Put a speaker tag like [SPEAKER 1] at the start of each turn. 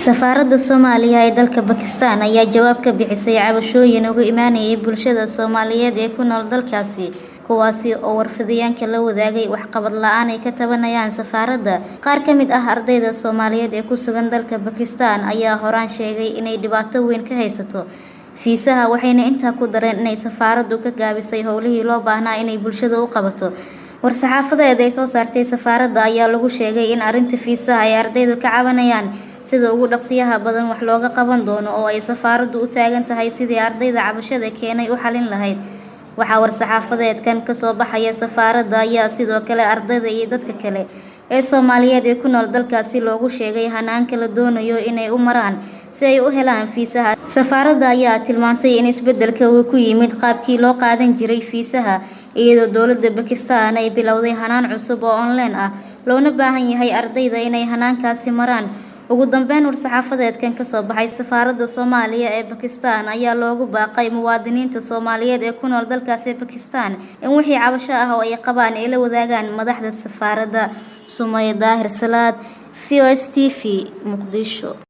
[SPEAKER 1] Safaaradda Soomaaliya ee dalka Bakistaan ayaa jawaab ka bixisay cabashooyin uga imaanayay bulshada Soomaaliyeed ee ku nool dalkaasi, kuwaasi oo warfidyaanka la wadaagay waxqabad la'aan ay ka tabanayaan safaaradda. Qaar ka mid ah ardayda Soomaaliyeed ee ku sugan dalka Bakistaan ayaa horaan sheegay inay dhibaato weyn ka haysato fiisaha, waxayna intaa ku dareen inay safaaraddu ka gaabisay howlihii loo baahnaa inay bulshada u qabato. War-saxaafadeed ay soo saartay safaaradda ayaa lagu sheegay in arrinta fiisaha ay ardaydu ka cabanayaan sida ugu dhaqsiyaha badan wax looga qaban doono oo ay safaaraddu u taagan tahay sidii ardayda cabashada keenay u xalin lahayd. Waxaa war-saxaafadeedkan ka soo baxaya safaaradda ayaa sidoo kale ardayda iyo dadka kale ee Soomaaliyeed ee ku nool dalkaasi loogu sheegay hanaanka la doonayo inay u maraan si ay u helaan fiisaha. Safaaradda ayaa tilmaantay in isbeddelka uu ku yimid qaabkii loo qaadan jiray fiisaha, iyadoo dowladda Bakistaan ay bilowday hanaan cusub oo online ah, loona baahan yahay ardayda inay hanaankaasi maraan. Ugu dambeyn, war-saxaafadeedkan ka soo baxay safaaradda Soomaaliya ee Bakistaan ayaa loogu baaqay muwaadiniinta Soomaaliyeed ee ku nool dalkaasi Bakistaan in wixii cabasho ah oo ay qabaan ay la wadaagaan madaxda safaaradda. Sumaya Daahir Salaad, VOS TV, Muqdisho.